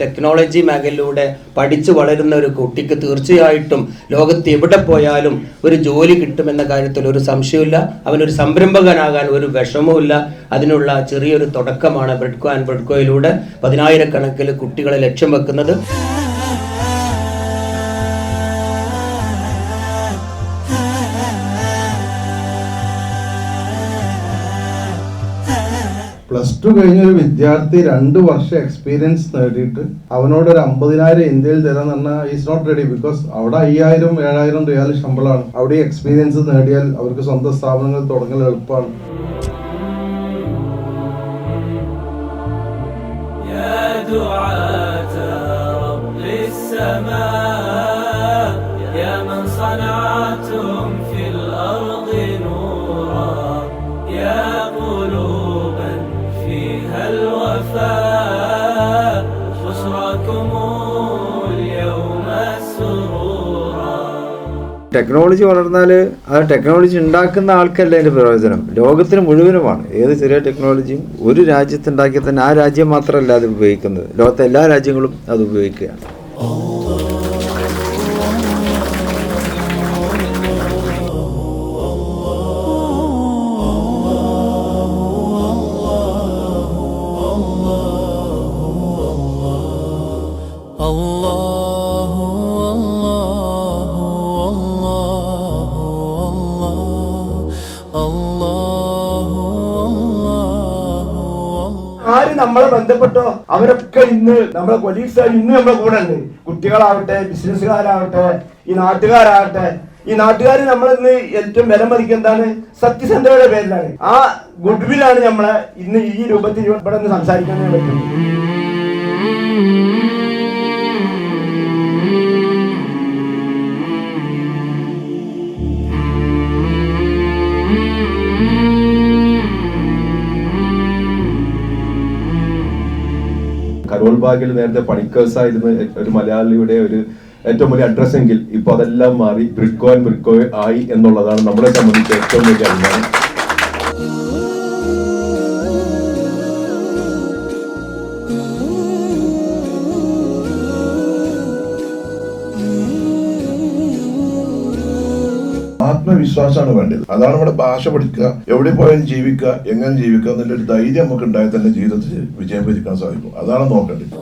Technology മേഖലയിലൂടെ പഠിച്ചു വളരുന്ന ഒരു കുട്ടിക്ക് തീർച്ചയായിട്ടും ലോകത്ത് എവിടെ പോയാലും ഒരു ജോലി കിട്ടുമെന്ന കാര്യത്തിൽ ഒരു സംശയമില്ല. അവനൊരു സംരംഭകനാകാൻ ഒരു വിഷമവുമില്ല. അതിനുള്ള ചെറിയൊരു തുടക്കമാണ് ബ്രെഡ്കോ ആൻഡ് ബ്രെഡ്കോയിലൂടെ 10,000 കുട്ടികളെ ലക്ഷ്യം വെക്കുന്നത്. +2 കഴിഞ്ഞൊരു വിദ്യാർത്ഥി 2 വർഷം എക്സ്പീരിയൻസ് നേടിയിട്ട് അവനോട് ഒരു 50,000 ഇന്ത്യയിൽ തരാന്ന് പറഞ്ഞാൽ ഈസ് നോട്ട് റെഡി. ബിക്കോസ് അവിടെ 5,000-7,000 റിയാൽ ശമ്പളമാണ്. അവിടെ എക്സ്പീരിയൻസ് നേടിയാൽ അവർക്ക് സ്വന്തം സ്ഥാപനങ്ങൾ തുടങ്ങൽ എളുപ്പമാണ്. ടെക്നോളജി വളർന്നാൽ ആ ടെക്നോളജി ഉണ്ടാക്കുന്ന ആൾക്കല്ല അതിൻ്റെ പ്രയോജനം, ലോകത്തിന് മുഴുവനുമാണ്. ഏത് ചെറിയ ടെക്നോളജിയും ഒരു രാജ്യത്തുണ്ടാക്കിയാൽ തന്നെ ആ രാജ്യം മാത്രമല്ല അത് ഉപയോഗിക്കുന്നത്, ലോകത്തെ എല്ലാ രാജ്യങ്ങളും അത് ഉപയോഗിക്കുകയാണ്. ആര് നമ്മളെ ബന്ധപ്പെട്ടോ അവരൊക്കെ ഇന്ന് നമ്മളെ കൊലീഗ്സ് ഇന്ന് നമ്മളെ കൂടെ ഉണ്ട്. കുട്ടികളാവട്ടെ, ബിസിനസ്സുകാരാവട്ടെ, ഈ നാട്ടുകാരാവട്ടെ. ഈ നാട്ടുകാർ നമ്മളിന്ന് ഏറ്റവും വില മതിക്കുന്നതാണ് സത്യസന്ധതയുടെ പേരിലാണ്. ആ ഗുഡ്വില്ലാണ് നമ്മളെ ഇന്ന് ഈ രൂപത്തിൽ ഇവിടെ നിന്ന് സംസാരിക്കാൻ പറ്റുന്നത്. കരോൾ ബാഗിൽ നേരത്തെ പണിക്കേഴ്സായിരുന്ന ഒരു മലയാളിയുടെ ഒരു ഏറ്റവും വലിയ അഡ്രസ് എങ്കിൽ ഇപ്പൊ അതെല്ലാം മാറി ബ്രിഡ്കോ ആൻഡ് ബ്രിഡ്കോ ആയി എന്നുള്ളതാണ് നമ്മളെ സംബന്ധിച്ച് ഏറ്റവും വലിയ അഭിമാനം. ആത്മവിശ്വാസമാണ് വേണ്ടത്. അതാണ് നമ്മുടെ ഭാഷ പഠിക്കുക, എവിടെ പോയാലും ജീവിക്കുക, എങ്ങനെ ജീവിക്കുക എന്നുള്ളൊരു ധൈര്യം നമുക്ക് ഉണ്ടായാൽ തന്നെ ജീവിതത്തിൽ വിജയം വരിക്കാൻ സാധിക്കും. അതാണ് നോക്കേണ്ടത്.